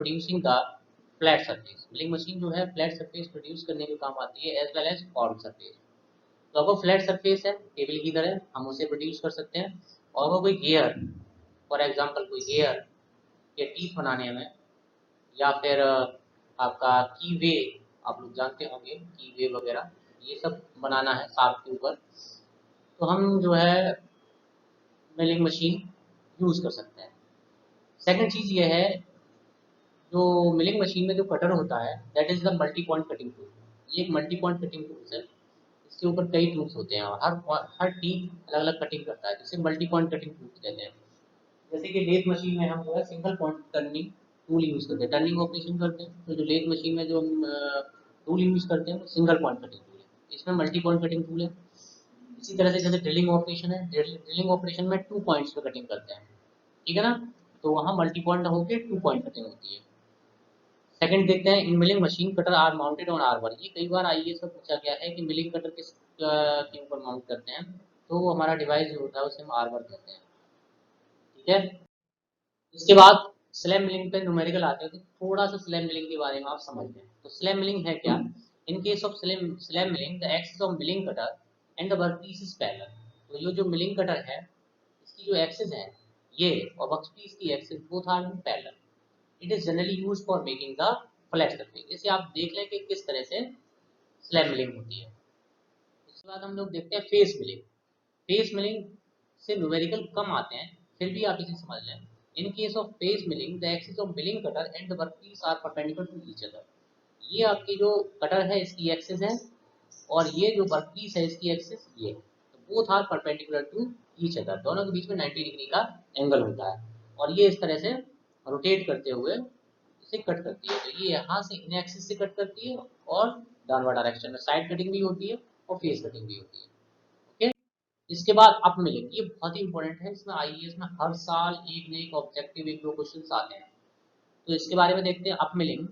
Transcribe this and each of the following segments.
Producing the flat surface. Milling machine जो है flat surface produce करने के काम आती है as well as form surface. तो अगर फ्लैट सरफेस है टेबल की तरह हम उसे प्रोड्यूस कर सकते हैं, और अगर कोई गियर, फॉर एग्जांपल कोई गियर के टीथ बनाने में, या फिर आपका की वे, आप लोग जानते होंगे की वे वगैरह, ये सब बनाना है शार्प के ऊपर, तो हम जो है मिलिंग मशीन यूज़ कर सकते हैं। सेकंड चीज़ ये है, जो मिलिंग मशीन में जो कटर होता है that is the multi point cutting tool. ये एक मल्टी पॉइंट कटिंग टूल है, इसके ऊपर कई टूल्स होते हैं और हर टीथ अलग अलग कटिंग करता है, जिसे मल्टी पॉइंट कटिंग टूल्स कहते हैं। जैसे कि लेथ मशीन में हम जो है single point turning tool use करते हैं, टर्निंग ऑपरेशन करते हैं, तो जो लेथ मशीन में जो हम टूल यूज़ करते हैं वो सिंगल पॉइंट कटिंग टूल है, इसमें मल्टी पॉइंट कटिंग टूल है। इसी तरह से जैसे ड्रिलिंग ऑपरेशन है, ड्रिलिंग ऑपरेशन में 2 पॉइंट्स पे कटिंग करते हैं, ठीक है ना, तो वहाँ मल्टी पॉइंट होकर 2 पॉइंट कटिंग होती है। सेकंड देखते हैं, in milling machine cutter are mounted on arbor. ये कई बार आईएएस में पूछा गया है कि मिलिंग कटर किस के ऊपर माउंट करते हैं, तो वो हमारा डिवाइस जो होता है उसे हम आर्मर कहते हैं, ठीक है। इसके बाद स्लैम मिलिंग पे न्यूमेरिकल आते हैं, तो थोड़ा सा स्लैम मिलिंग के बारे में आप समझ लें। तो स्लैम मिलिंग है क्या? इन case of slam milling the axis of milling cutter and the workpiece is parallel. तो ये जो मिलिंग कटर है इसकी जो एक्सिस है ये, और वर्कपीस की axis both are parallel. It is generally used for making the flat surface. इसे आप देख लें कि किस तरह से स्लैम मिलिंग होती है। उसके बाद हम लोग देखते हैं फेस मिलिंग। फेस मिलिंग से न्यूमेरिकल कम आते हैं, फिर भी आप इसे समझ लें। In case of face milling the axis of milling cutter and the workpiece are perpendicular to each other. ये आपकी जो कटर है इसकी एक्सिस है, और ये जो वर्कपीस है इसकी एक्सिस ये, तो both are perpendicular to each other, दोनों के बीच में 90 डिग्री का एंगल होता है, और ये इस तरह से रोटेट करते हुए इसे कट करती है। तो ये यहाँ से इन एक्सिस से कट करती है, और डाउनवर्ड डायरेक्शन में साइड कटिंग भी होती है और फेस कटिंग भी होती है, ओके। इसके बाद अप मिलिंग, ये बहुत ही इंपॉर्टेंट है, इसमें आईएएस में हर साल एक न एक ऑब्जेक्टिव एक दो क्वेश्चन आते हैं, तो इसके बारे में देखते हैं। Up milling,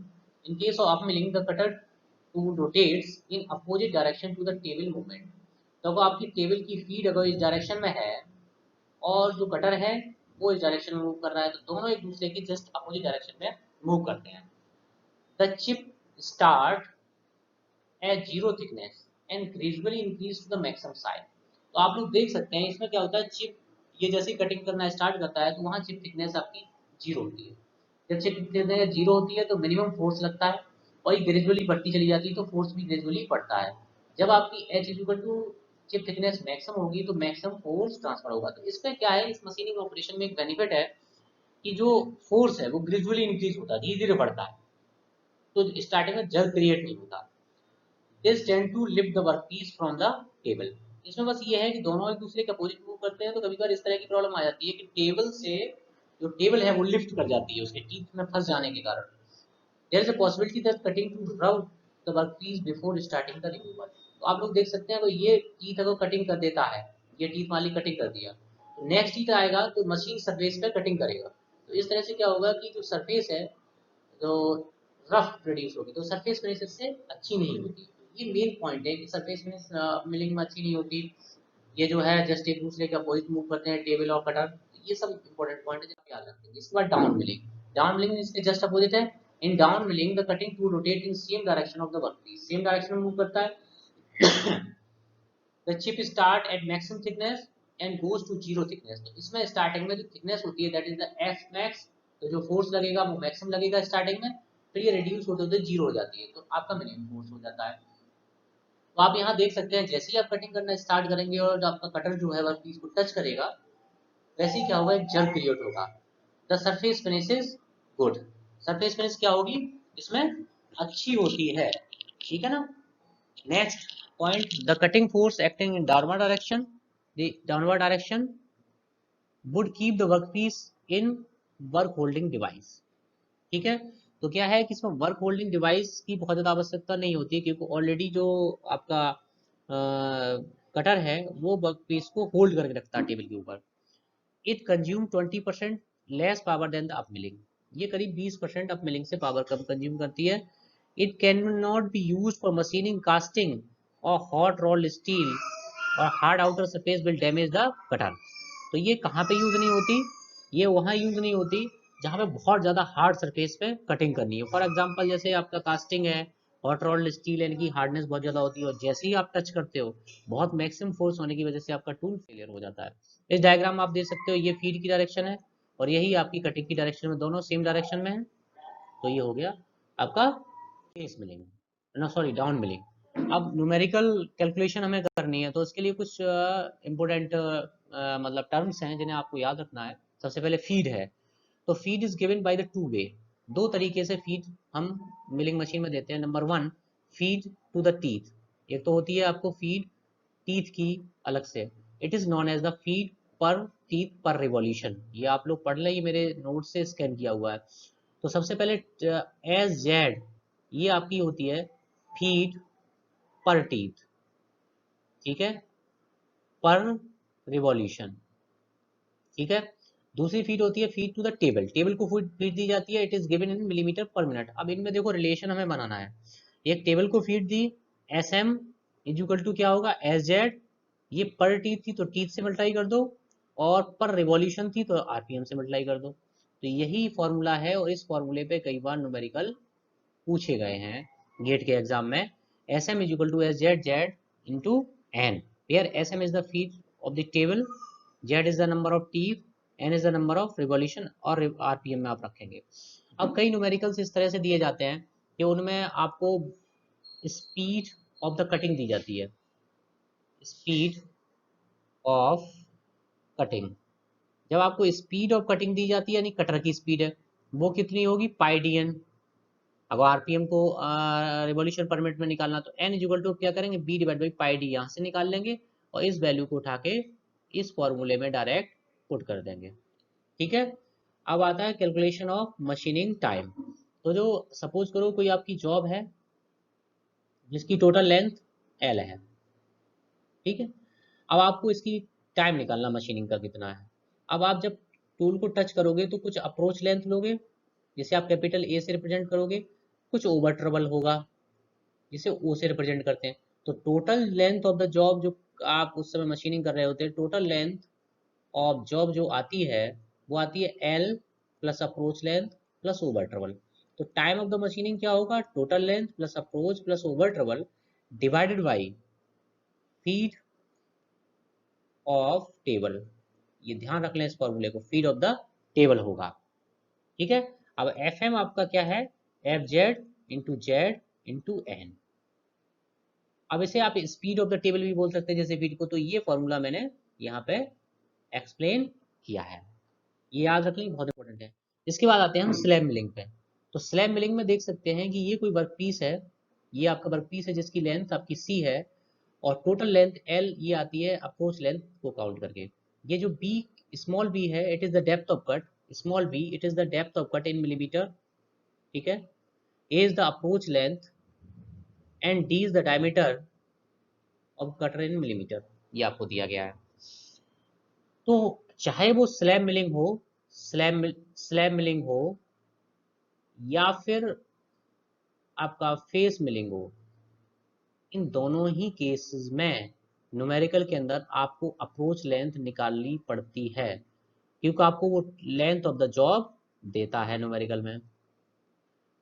in case of up milling the cutter to rotates in opposite direction to the table movement. तो अब आपकी टेबल की फीड अगर इस डायरेक्शन में है और जो कटर है वो इस डायरेक्शन में मूव कर रहा है, तो दोनों एक दूसरे की जस्ट अपोजिट डायरेक्शन में मूव करते हैं। The chip start at zero thickness and gradually increase to the maximum size. तो आप लोग देख सकते हैं इसमें क्या होता है, चिप ये जैसे कटिंग करना स्टार्ट करता है तो वहाँ चिप थिकनेस आपकी जीरो होती है। जब चिप थिकनेस जीरो होती है तो मिनिमम फोर्स लगता है, और ये ग्रेजुअली बढ़ती चली जाती है तो फोर्स भी ग्रेजुअली बढ़ता है। जब आपकी h equal to chip thickness maximum होगी तो मैक्सिमम फोर्स ट्रांसफर होगा। तो इसमें क्या है, इस मशीनिंग ऑपरेशन में एक बेनिफिट है कि जो फोर्स है वो ग्रेजुअली इंक्रीज होता है, धीरे धीरे बढ़ता है, तो स्टार्टिंग में जल्द क्रिएट नहीं होता। This tend to lift the workpiece from the table. इसमें बस ये है कि दोनों एक दूसरे के अपोजिट मूव करते हैं, तो कभी कभार इस तरह की प्रॉब्लम आ जाती है कि टेबल से जो टेबल है वो लिफ्ट कर जाती है उसके टीथ में फंस जाने के कारण। There is a possibility that cutting to rub the workpiece before starting the removal. तो आप लोग देख सकते हैं तो ये टीथ अगर कटिंग कर देता है, ये टीथ वाली कटिंग कर दिया, तो नेक्स्ट टीथ आएगा तो मशीन सरफेस पे कटिंग करेगा। तो इस तरह से क्या होगा कि जो सरफेस है जो रफ प्रोड्यूस होगी, तो सरफेस फिनिश से अच्छी नहीं होती। ये मेन पॉइंट है कि सरफेस फिनिश मिलिंग में अच्छी नहीं होती। ये जो है जस्ट एक दूसरे के अपोजिट मूव करते हैं टेबल और कटर, ये सब इंपॉर्टेंट पॉइंट है जो आप याद रखेंगे। इसके बाद डाउन मिलिंग। डाउन मिलिंग इसके जस्ट अपोजिट है। In down milling the cutting to rotate in same direction of the workpiece, same direction में मूव करता है। The chip start at maximum thickness and goes to zero thickness. तो इसमें starting में जो thickness होती है that is the F max, तो जो फोर्स लगेगा वो मैक्सिमम लगेगा स्टार्टिंग में, फिर ये रिड्यूस होते होते जीरो हो जाती है, तो आपका मिनिमम फोर्स हो जाता है। तो आप यहाँ देख सकते हैं जैसे ही आप कटिंग करना स्टार्ट करेंगे और आपका कटर जो है वर्कपीस को टच करेगा, वैसे ही क्या होगा, एक जर्क क्रिएट होगा। The surface finish is good. Surface finish क्या होगी इसमें, अच्छी होती है, ठीक है ना। Next point, the cutting force acting in downward direction, the downward direction would keep the workpiece in work holding device, ठीक है। तो क्या है कि इसमें वर्क होल्डिंग डिवाइस की बहुत ज़्यादा आवश्यकता नहीं होती है, क्योंकि ऑलरेडी जो आपका कटर है वो वर्क पीस को होल्ड करके रखता है टेबल के ऊपर। It consume 20% less power than the up milling. ये करीब 20% अप मिलिंग से पावर कम कंज्यूम करती है। It can not be use for machining casting और हॉट रोल्ड स्टील, और hard outer surface will damage the cutter. तो ये कहाँ पे यूज नहीं होती, ये वहाँ यूज नहीं होती जहाँ पे बहुत ज़्यादा हार्ड सरफेस पे कटिंग करनी है। फॉर एग्जांपल जैसे आपका कास्टिंग है, हॉट रोल्ड स्टील है, इनकी हार्डनेस बहुत ज़्यादा होती है और जैसे ही आप टच करते हो बहुत मैक्सिमम फोर्स होने की वजह से आपका टूल फेलियर हो जाता है। इस डायग्राम आप देख सकते हो, ये फीड की डायरेक्शन है और यही आपकी कटिंग की डायरेक्शन में, दोनों सेम डायरेक्शन में है। तो ये हो गया आपका फेस मिलिंग, ना सॉरी डाउन मिलिंग। अब न्यूमेरिकल कैलकुलेशन हमें करनी है तो उसके लिए कुछ इम्पोर्टेंट मतलब टर्म्स हैं जिन्हें आपको याद रखना है। सबसे पहले फीड है, तो feed is given by the two way, दो तरीके से फीड हम मिलिंग मशीन में देते हैं। Number one, feed to the teeth. एक तो होती है आपको फीड टीथ की अलग से, it is known as the feed per teeth per revolution. ये आप लोग पढ़ लें, ये मेरे नोट से स्कैन किया हुआ है। तो सबसे पहले एस जेड, ये आपकी होती है फीड पर टीथ, ठीक है, पर रिवॉल्यूशन, ठीक है। दूसरी फीड होती है feed to the table, table को फीड दी जाती है, it is given in millimeter per minute. अब इनमें देखो रिलेशन हमें बनाना है। एक टेबल को फीड दी, S M is equal to क्या होगा, एस जेड। ये पर टीथ थी तो टीथ से मल्टीप्लाई कर दो, और पर रिवॉल्यूशन थी तो आरपीएम से मल्टीप्लाई कर दो। तो यही फॉर्मूला है और इस फॉर्मूले पे कई बार न्यूमेरिकल पूछे गए हैं गेट के एग्जाम में। S M is equal to S Z, Z into N, where S M is the feed of the table, Z is the number of teeth, N is the number of revolution, और RPM में आप रखेंगे। अब कई numericals इस तरह से दिए जाते हैं कि उनमें आपको स्पीड ऑफ द कटिंग दी जाती है, स्पीड ऑफ कटिंग। जब आपको स्पीड ऑफ कटिंग दी जाती है यानी कटर की स्पीड है, वो कितनी होगी, पाई डी एन। अगर आरपीएम को रिवॉल्यूशन पर मिनट में निकालना तो एन इक्वल टू क्या करेंगे, B divide by pi D, यहाँ से निकाल लेंगे और इस वैल्यू को उठा के इस फॉर्मूले में डायरेक्ट पुट कर देंगे, ठीक है। अब आता है कैलकुलेशन ऑफ मशीनिंग टाइम। तो जो सपोज करो कोई आपकी जॉब है जिसकी टोटल लेंथ एल है, ठीक है। अब आपको इसकी टाइम निकालना मशीनिंग का कितना है। अब आप जब टूल को टच करोगे तो कुछ अप्रोच लेंथ लोगे जिसे आप कैपिटल ए से रिप्रेजेंट करोगे, कुछ ओवर ट्रबल होगा जिसे ओ से रिप्रेजेंट करते हैं। तो total length of the job जो आप उस समय मशीनिंग कर रहे होते हैं, टोटल लेंथ ऑफ जॉब जो आती है वो आती है L plus approach length plus over trouble. तो टाइम ऑफ द मशीनिंग क्या होगा, total length plus approach plus over trouble divided by feed of table. ये ध्यान रख लें इस फॉर्मूले को, फीड ऑफ द टेबल होगा, ठीक है। अब एफ एम आपका क्या है, F Z into Z into N. अब इसे आप स्पीड ऑफ द टेबल भी बोल सकते हैं जैसे फीड को। तो ये फॉर्मूला मैंने यहाँ पे एक्सप्लेन किया है, ये याद रख लें, बहुत इंपॉर्टेंट है। इसके बाद आते हैं हम स्लैब मिलिंग पे। तो स्लैब मिलिंग में देख सकते हैं कि ये कोई वर्क पीस है, ये आपका वर्क पीस है जिसकी लेंथ आपकी सी है और टोटल लेंथ एल ये आती है अप्रोच लेंथ को काउंट करके। ये जो बी, स्मॉल बी है, it is the depth of cut, small B it is the depth of cut in millimetre, ठीक है। A is the approach length and D is the diameter of cutter in millimetre, ये आपको दिया गया है। तो चाहे वो स्लैब मिलिंग हो, स्लैब मिलिंग हो या फिर आपका फेस मिलिंग हो, इन दोनों ही केसेस में न्यूमेरिकल के अंदर आपको अप्रोच लेंथ निकालनी पड़ती है, क्योंकि आपको वो लेंथ ऑफ द जॉब देता है न्यूमेरिकल में।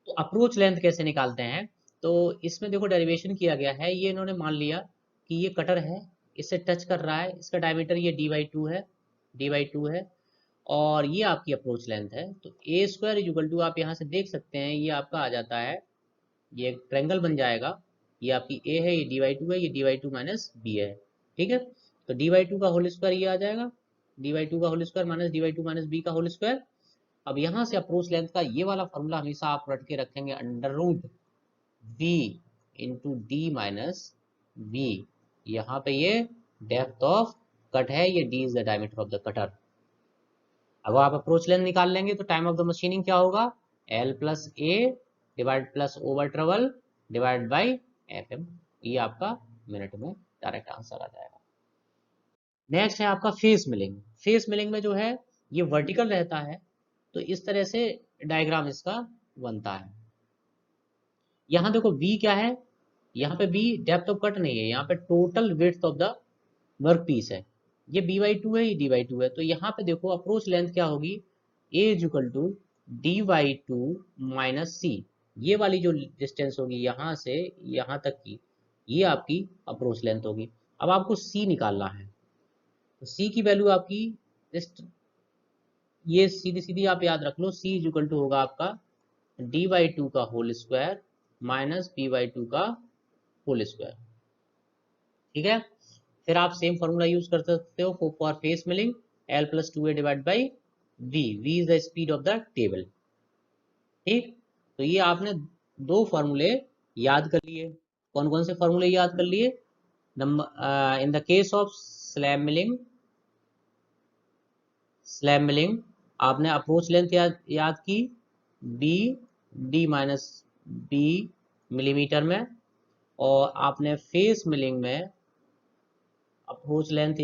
तो अप्रोच लेंथ कैसे निकालते हैं, तो इसमें देखो डेरिवेशन किया गया है। ये इन्होंने मान लिया कि ये कटर है, इससे टच कर रहा है, इसका डायमीटर ये dy2 है, dy2 है, और ये आपकी अप्रोच लेंथ है। तो ए स्क्वायर इज इक्वल टू, आप यहाँ से देख सकते हैं ये आपका आ जाता है, ये एक ट्रायंगल बन जाएगा। ये आपकी ए है, ये dy2 है, ये dy2 माइनस बी है, ठीक है। तो dy2 का होल स्क्वायर ये आ जाएगा, dy2 का whole square minus dy2 minus B का होल स्क्वायर। अब यहाँ से अप्रोच लेंथ का ये वाला फॉर्मूला हमेशा आप रट के रखेंगे, under root V into D minus V. यहाँ पे ये डेप्थ ऑफ कट है, ये D is the diameter of the cutter. अब आप अप्रोच लेंथ निकाल लेंगे तो टाइम ऑफ द मशीनिंग क्या होगा, L plus A divide plus over travel divide by F M. ये आपका मिनट में डायरेक्ट आंसर आ जाएगा। नेक्स्ट है आपका फेस मिलिंग। फेस मिलिंग में जो है ये वर्टिकल रहता है, तो इस तरह से डायग्राम इसका बनता है। यहाँ देखो V क्या है, यहाँ पे B डेप्थ ऑफ कट नहीं है, यहाँ पे total width of the work piece है। ये B/2 है, ये D/2 है। तो यहाँ पे देखो अप्रोच लेंथ क्या होगी, A is equal to dy2 minus C, ये वाली जो डिस्टेंस होगी यहाँ से यहाँ तक की, ये आपकी अप्रोच लेंथ होगी। अब आपको सी निकालना है, तो सी की वैल्यू आपकी ये सीधी सीधी आप याद रख लो, सी इज इक्वल टू होगा आपका dy2 का होल स्क्वायर माइनस py2 का होल स्क्वायर। ठीक है, फिर आप सेम फॉर्मूला यूज कर सकते हो for face milling, l plus 2a divide by v is the speed of the table. ठीक, तो ये आपने दो फॉर्मूले याद कर लिए। कौन कौन से फॉर्मूले याद कर लिए? Number in the case of slab milling आपने अप्रोच लेंथ याद की डी माइनस बी मिलीमीटर में, और आपने फेस मिलिंग में अप्रोच लेंथ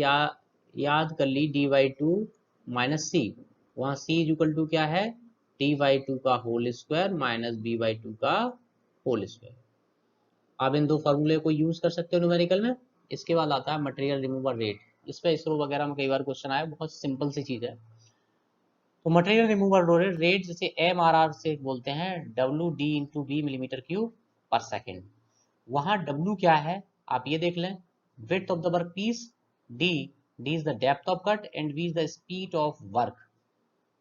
याद कर ली dy2 माइनस सी। वहाँ c इज इक्वल टू क्या है? dy2 का होल स्क्वायर माइनस by2 का होल स्क्वायर। आप इन दो फॉर्मूले को यूज कर सकते हो न्यूमेरिकल में। इसके बाद आता है मटेरियल रिमूवल रेट। इस पे इसरो वगैरह में कई बार क्वेश्चन आया, बहुत सिंपल सी चीज है। तो मटेरियल रिमूवल रेट जैसे MRR से बोलते हैं WD into B millimeter cube per second. वहां W क्या है आप ये देख लें, width of the work piece, D is the depth of cut and V is the speed of work.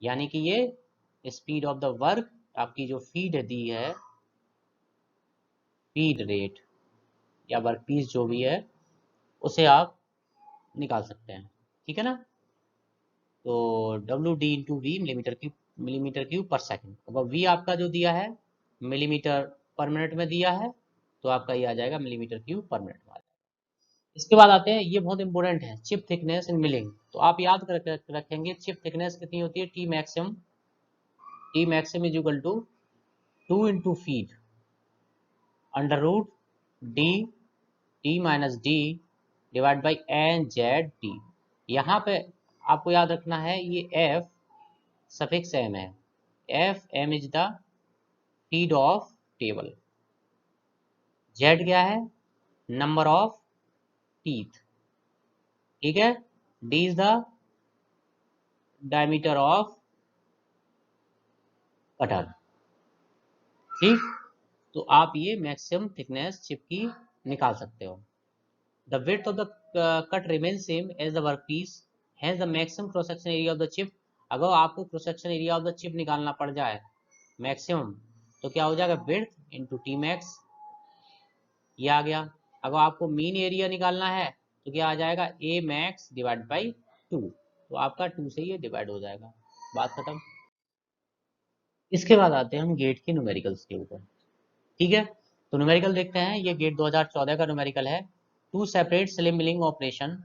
यानी कि ये स्पीड ऑफ द वर्क आपकी जो फीड दी है, फीड रेट या वर्क पीस जो भी है, उसे आप निकाल सकते हैं। ठीक है ना, तो WD into V millimeter cube per second. अब V आपका जो दिया है मिलीमीटर पर मिनट में दिया है, तो आपका ये आ जाएगा मिलीमीटर क्यूब पर मिनट में आ जाएगा। इसके बाद आते हैं, ये बहुत इंपॉर्टेंट है, चिप थिकनेस इन मिलिंग। तो आप याद रखेंगे चिप थिकनेस कितनी होती है? T maximum is equal to 2 into feed under root D T minus D divide by N Z T. यहाँ पे आपको याद रखना है ये एफ सफिक्स एम है, F M is the feed of table, Z क्या है? Number of teeth. ठीक है, D is the diameter of cutter. ठीक, तो आप ये मैक्सिमम थिकनेस चिप की निकाल सकते हो। The width of the cut remain same as the work piece, has the maximum cross section area of the chip. अगर आपको cross section area of the chip निकालना पड़ जाए मैक्सिमम, तो क्या हो जाएगा? विड्थ इंटू टी मैक्स, ये आ गया। अगर आपको मीन एरिया निकालना है तो क्या आ जाएगा? ए मैक्स डिवाइड बाई 2, तो आपका 2 से ये डिवाइड हो जाएगा, बात खत्म। इसके बाद आते हैं हम गेट के न्यूमेरिकल्स के ऊपर। ठीक है, तो न्यूमेरिकल देखते हैं, ये गेट 2014 का न्यूमेरिकल है। Two separate slim milling operation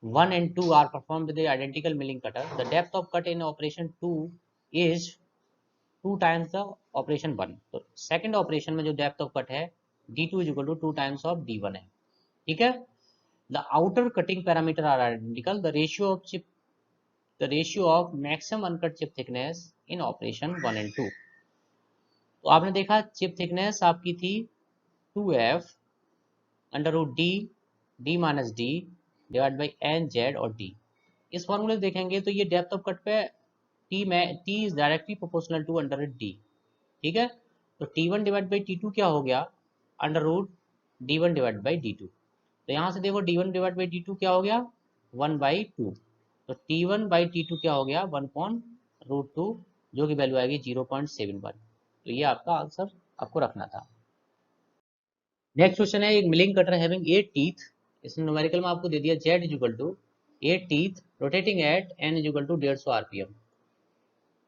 1 and 2 are performed with the identical milling cutter. The depth of cut in operation 2 is 2 times the operation 1. तो सेकंड ऑपरेशन में जो डेप्थ ऑफ कट है D2 is equal to 2 times of D1 है। ठीक है, the outer cutting parameter are identical. The ratio of maximum uncut chip thickness in operation 1 and 2. तो आपने देखा चिप थिकनेस आपकी थी 2F under root D minus D divide by N Z और डी। इस फॉर्मूले से देखेंगे तो ये डेप्थ ऑफ कट पे T is directly proportional to under D. ठीक है, तो T1 डिवाइड बाई T2 क्या हो गया? Under root D1 divide by D2। तो यहाँ से देखो D1 डिवाइड बाई D2 क्या हो गया? 1/2। तो T1 बाई T2 क्या हो गया? 1/√2, जो की वैल्यू आएगी 0.71। तो ये आपका आंसर आपको रखना था। नेक्स्ट क्वेश्चन है, एक मिलिंग कटर हैविंग 8 टीथ। इसमें न्यूमेरिकल में आपको दे दिया Z is equal to 8 teeth rotating at N is equal to 150 RPM.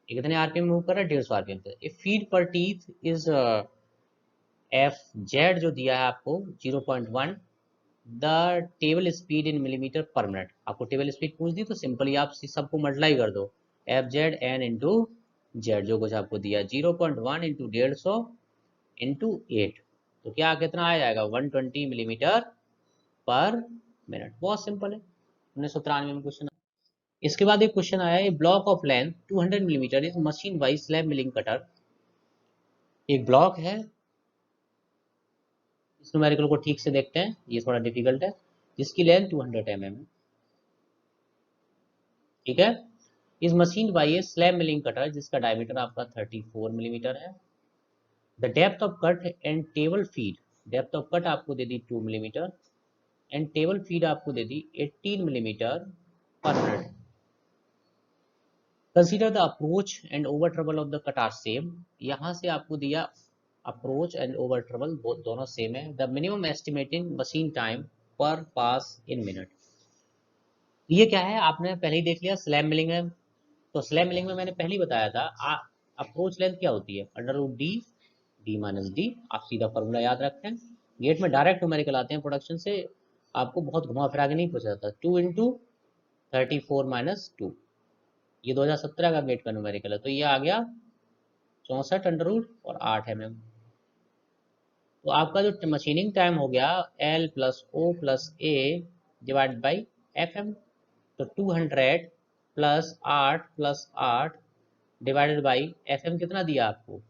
ये कितने आरपीएम मूव कर रहा है? 150 आरपीएम पे। If feed per teeth is F Z जो दिया है आपको 0.1, the table speed in millimeter per minute. आपको टेबल स्पीड पूछ दी तो सिंपली आप सबको मल्टीप्लाई कर दो, F Z N into Z, जो कुछ आपको दिया 0.1 इंटू 150 इंटू 8, तो क्या कितना आ जाएगा? 120 मिलीमीटर पर मिनट। बहुत सिंपल है, 1993 में क्वेश्चन। इसके बाद एक क्वेश्चन आया है, block of length 200 millimetre is machine by slab milling cutter. एक ब्लॉक है, इस न्यूमेरिकल को ठीक से देखते हैं, ये थोड़ा डिफिकल्ट है, जिसकी लेंथ 200 mm है। ठीक है, is machine by a slab milling cutter जिसका डायमीटर आपका 34 मिलीमीटर है। The depth of cut and table feed, depth of cut आपको दे दी 2 मिलीमीटर एंड टेबल फीड आपको दे दी 18 millimeter per minute. Consider the approach and over travel of the cut are same, यहाँ से आपको दिया अप्रोच एंड ओवर ट्रबल दोनों सेम है। The minimum estimated machine time पर पास इन मिनट, ये क्या है आपने पहले ही देख लिया, स्लैब मिलिंग है। तो स्लैब मिलिंग में मैंने पहले ही बताया था अप्रोच लेंथ क्या होती है, under root D, D minus D, आप सीधा फॉर्मूला याद रखें। गेट में डायरेक्ट न्यूमेरिकल आते हैं प्रोडक्शन से, आपको बहुत घुमा फिरा के नहीं पूछा जाता। 2 इंटू 34 माइनस 2, ये 2017 का गेट का न्यूमेरिकल है, तो ये आ गया 64 अंडर रूट और 8 mm। तो आपका जो मशीनिंग टाइम हो गया L plus O plus A divide by FM, तो 200 plus 8 plus 8 divided by FM कितना दिया आपको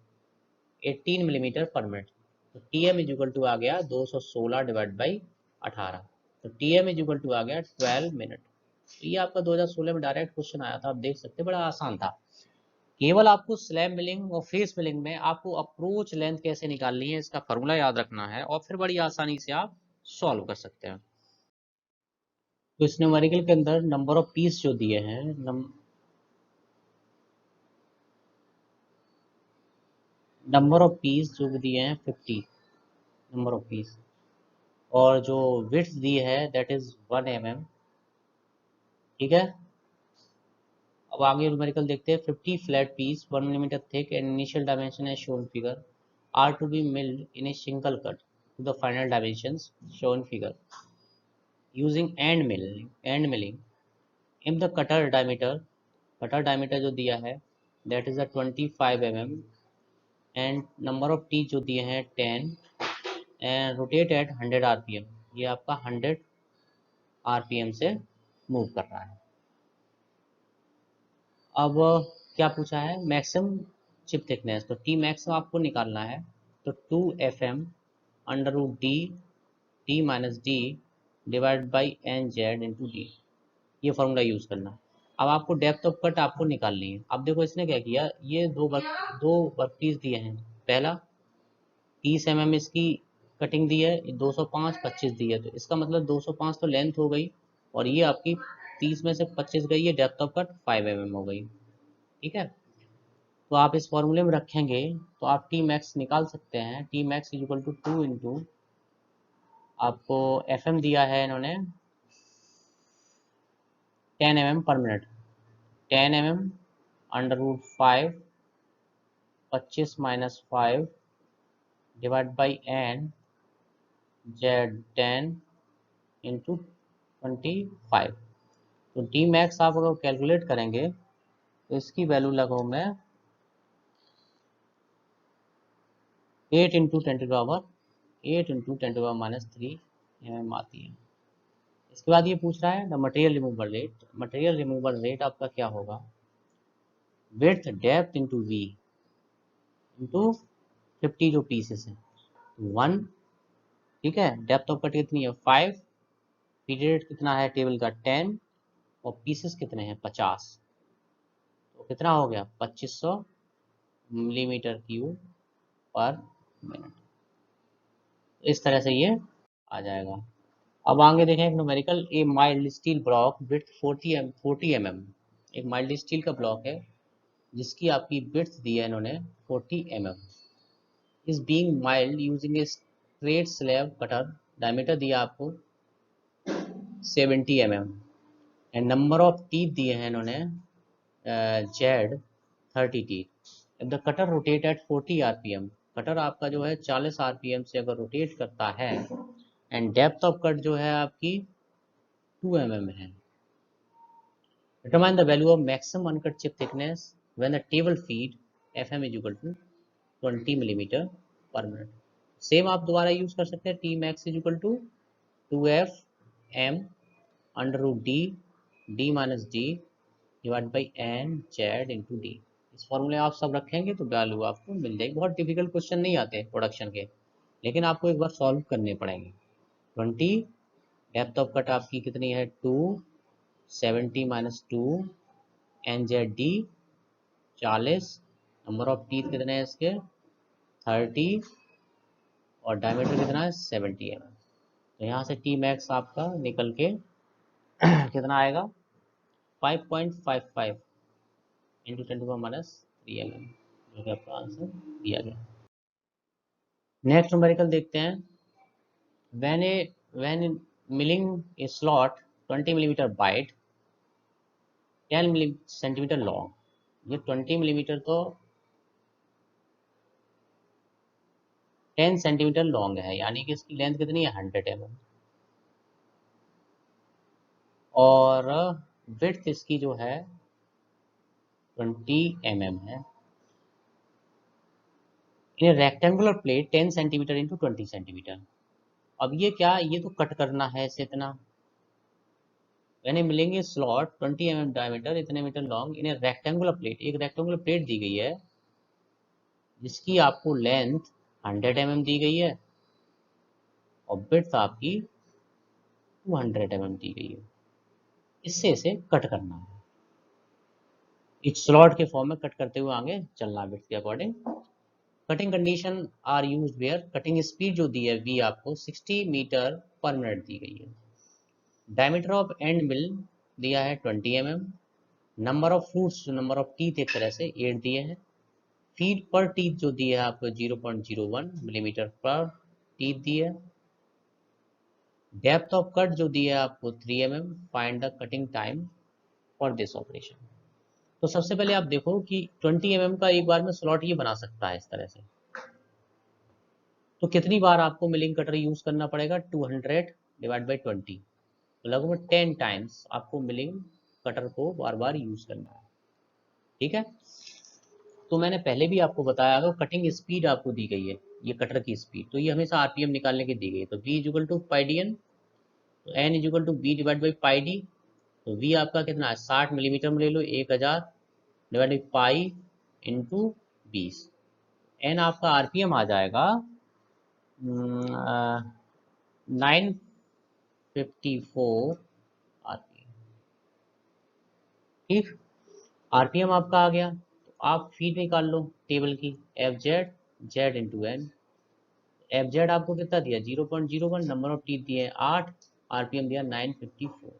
18 मिलीमीटर पर मिनट, तो TM इज इक्वल टू आ गया 216 डिवाइड बाई 18, तो TM इज इक्वल टू आ गया 12 मिनट। तो ये आपका 2016 में डायरेक्ट क्वेश्चन आया था, आप देख सकते हैं बड़ा आसान था। केवल आपको स्लैब मिलिंग और फेस मिलिंग में आपको अप्रोच लेंथ कैसे निकालनी है इसका फॉर्मूला याद रखना है और फिर बड़ी आसानी से आप सॉल्व कर सकते हैं। तो इस न्यूमेरिकल के अंदर नंबर ऑफ पीस जो दिए हैं, नंबर ऑफ पीस जो दिए हैं 50 नंबर ऑफ पीस, और जो विड्थ दी है दैट इज 1 mm। ठीक है, अब आगे न्यूमेरिकल देखते हैं। 50 flat piece 1 millimetre thick and initial dimension है shown figure are to be milled in a single cut to the final dimensions shown figure using end milling in the cutter diameter जो दिया है that is 25 mm and number of T जो दिए हैं 10 and rotate eight 100 rpm, ये आपका 100 rpm से move कर रहा है। अब क्या पूछा है, मैक्सिमम चिप थिकनेस, तो टी मैक्स आपको निकालना है, तो 2 FM under root D, D minus D divide by N Z into D, ये फॉर्मूला यूज करना। अब आपको डेप्थ ऑफ कट आपको निकालनी है। अब देखो इसने क्या किया, ये दो वर्क पीस दिए हैं, पहला 30 mm इसकी कटिंग दी है, 205 25 दी है, तो इसका मतलब 205 तो लेंथ हो गई और ये आपकी 30 में से 25 गई है, डेप्थ ऑफ कट 5 mm हो गई। ठीक है, तो आप इस फॉर्मूले में रखेंगे तो आप टी मैक्स निकाल सकते हैं। T max is equal to 2 into, आपको एफ एम दिया है इन्होंने 10 mm पर minute, 10 mm under root 5, 25 minus 5 divide by N Z 10 into 25। तो टी मैक्स आप अगर कैलकुलेट करेंगे तो इसकी वैल्यू लगाऊँ मैं 8 into 10 to power 8 into 10 to power minus 3 mm आती है। इसके बाद ये पूछ रहा है the material removal rate, material removal rate आपका क्या होगा, width depth into V into 50 जो पीसेस है 1। ठीक है, डेप्थ ऑफ कट कितनी है 5, पीरियड कितना है टेबल का 10 और पीसेस कितने हैं 50, तो कितना हो गया 2500 मिलीमीटर क्यूब पर मिनट। इस तरह से ये आ जाएगा। अब आगे देखें एक न्यूमेरिकल, ए mild steel block width 40 mm, एक माइल्ड स्टील का ब्लॉक है जिसकी आपकी विड्थ दी है इन्होंने 40 mm, is being mild using a straight slab cutter, diameter दिया आपको 70 mm and number of teeth दिए हैं इन्होंने Z 30 teeth. If the cutter rotate eight 40 rpm, cutter आपका जो है 40 rpm से अगर रोटेट करता है एंड डेप्थ ऑफ कट जो है आपकी 2 mm है, determine the value of maximum uncut chip thickness when the table feed fm is equal to 20 millimeter per minute। Same आप दोबारा यूज कर सकते हैं, T max is equal to 2f m under root D, D minus D divide by N Z into D. इस फॉर्मूले आप सब रखेंगे तो वैल्यू आपको मिल जाएगी। बहुत डिफिकल्ट क्वेश्चन नहीं आते प्रोडक्शन के, लेकिन आपको एक बार सॉल्व करने पड़ेंगे। 20, डेप्थ ऑफ कट आपकी कितनी है 2, 70 minus 2 N Z D 40, number of teeth कितने हैं इसके 30, और डायमीटर कितना है 70 mm। तो यहाँ से टी मैक्स आपका निकल के कितना आएगा 5.55 इंटू 10⁻³ mm, जो कि आपका आंसर दिया गया। नेक्स्ट न्यूमेरिकल देखते हैं। when milling a slot 20 mm wide 10 centimeter long, ये 20 मिलीमीटर तो 10 सेंटीमीटर लॉन्ग है, यानी कि इसकी लेंथ कितनी है 100 mm, और विड्थ इसकी जो है 20 mm है। इन rectangular plate 10 centimetre into 20 centimetre. अब ये क्या, ये तो कट करना है इसे इतना, यानी मिलेंगे स्लॉट 20 mm डायमीटर इतने meter long in rectangular plate, एक रेक्टेंगुलर प्लेट दी गई है जिसकी आपको लेंथ 100 mm दी गई है और विड्थ आपकी 200 mm दी गई है। इससे इसे कट करना है, इस स्लॉट के फॉर्म में कट करते हुए आगे चलना विड्थ के according. Cutting condition are used where, cutting speed जो दी है वी आपको 60 मीटर पर मिनट दी गई है। डायमीटर ऑफ एंड मिल दिया है 20 mm। Number of fruits, number of teeth एक तरह से 8 दिए हैं। फीड पर टीथ जो दिए है आपको 0.01 मिलीमीटर पर टीथ दी है। डेप्थ ऑफ कट जो दिया है आपको 3 mm। Find the cutting time for this operation. तो सबसे पहले आप देखो कि 20 mm का एक बार में स्लॉट ये बना सकता है इस तरह से, तो कितनी बार आपको मिलिंग कटर यूज करना पड़ेगा 200 डिवाइड बाई 20, तो लगभग 10 टाइम्स आपको मिलिंग कटर को बार बार यूज करना है। ठीक है, तो मैंने पहले भी आपको बताया अगर कटिंग स्पीड आपको दी गई है, ये कटर की स्पीड, तो ये हमेशा आरपीएम निकालने की दी गई है। तो v is equal to pi D N, तो N is equal to V divide by pi D. तो v आपका कितना है 60 मिलीमीटर में ले लो, 1000 divide by pi into 20। N आपका आरपीएम आ जाएगा 954 आरपीएम। ठीक, आरपीएम आपका आ गया, तो आप फीड निकाल लो टेबल की, F Z Z into N. F Z आपको कितना दिया 0.01, नंबर ऑफ टीथ दिए 8, आरपीएम दिया 954।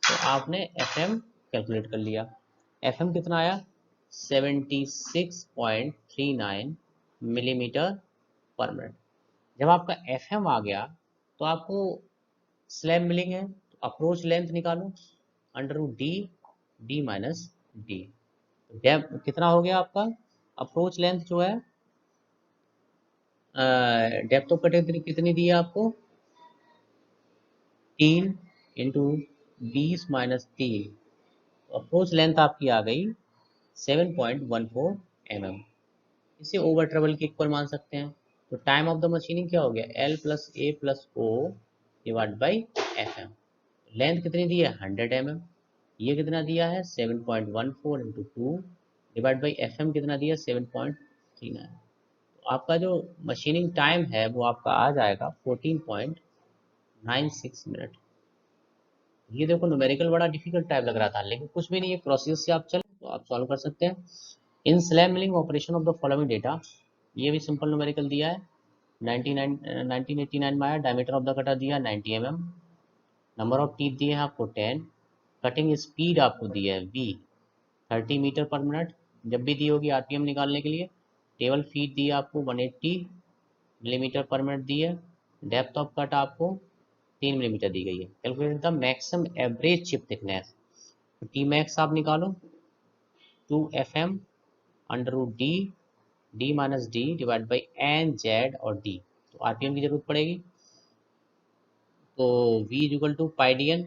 तो आपने एफ एम कैलकुलेट कर लिया, एफ एम कितना आया 76.39 मिलीमीटर पर मिनट। जब आपका एफ एम आ गया तो आपको स्लैब मिलेंगे, तो अप्रोच लेंथ निकालो under root D, D minus D. Depth कितना हो गया आपका, अप्रोच लेंथ जो है डेप्थ ऑफ कट कितनी दी है आपको 3 इंटू 20 माइनस 3, अप्रोच लेंथ आपकी आ गई 7.14 mm। इसे ओवर ट्रेवल के इक्वल मान सकते हैं। तो टाइम ऑफ द मशीनिंग क्या हो गया L plus A plus O divide by F M. Length कितनी दी है 100 mm, ये कितना दिया है 7.14 into 2 divide by F M कितना दिया 7.39। तो आपका जो मशीनिंग टाइम है वो आपका आ जाएगा 14.96 मिनट। ये देखो न्यूमेरिकल बड़ा डिफिकल्ट टाइप लग रहा था, लेकिन कुछ भी नहीं है, प्रोसेस से आप चले तो आप सॉल्व कर सकते हैं। इन slab milling operation of the following data, ये भी सिंपल न्यूमेरिकल दिया है। 1989 में आया, डायमीटर ऑफ द कटर दिया 90 mm, नंबर ऑफ टीथ दिए हैं आपको 10, कटिंग स्पीड आपको दी है v 30 मीटर पर मिनट, जब भी दी होगी आरपीएम निकालने के लिए। टेबल फीट दी है आपको 180 मिलीमीटर पर मिनट दी है। डेप्थ ऑफ कट आपको 3 मिलीमीटर दी गई है। Calculate the maximum average chip thickness, तो टी मैक्स आप निकालो 2 FM under root D, D minus D divide by N Z और डी। तो आरपीएम की जरूरत पड़ेगी, तो v is equal to pi D N,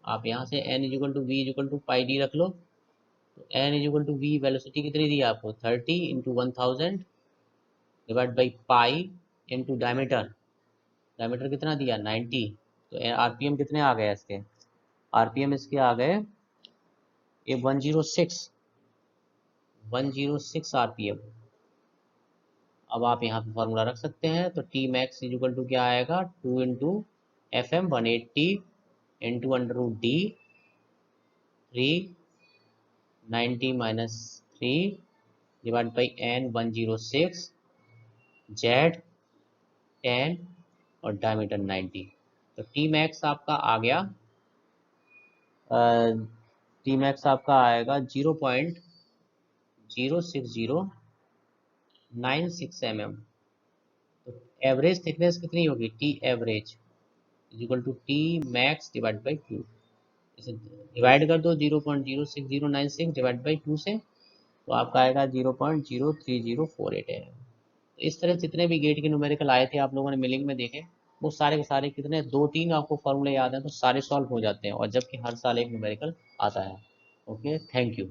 आप यहाँ से n is equal to V is equal to pi D रख लो। तो n is equal to V velocity कितनी दी है आपको 30 into 1000 divide by pi into diameter, diameter कितना दिया 90। तो आरपीएम कितने आ गए इसके, आरपीएम इसके आ गए ये 106 आरपीएम। अब आप यहाँ पे फॉर्मूला रख सकते हैं, तो टी मैक्स इजिकल टू क्या आएगा 2 into F M 180 into under root D 3 90 minus 3 divide by n 106 Z 10 और डायमीटर 90। तो टी मैक्स आपका आ गया, टी मैक्स आपका आएगा 0.06096 mm। तो एवरेज थिकनेस कितनी होगी, T average is equal to T max divide by 2। इसे डिवाइड कर दो 0.06096 डिवाइड बाई 2 से, तो आपका आएगा 0.03048 है। तो इस तरह जितने भी गेट के न्यूमेरिकल आए थे आप लोगों ने मिलिंग में देखे, वो सारे के सारे कितने, 2-3 आपको फॉर्मूले याद हैं तो सारे सॉल्व हो जाते हैं, और जबकि हर साल एक न्यूमेरिकल आता है। Okay, thank you.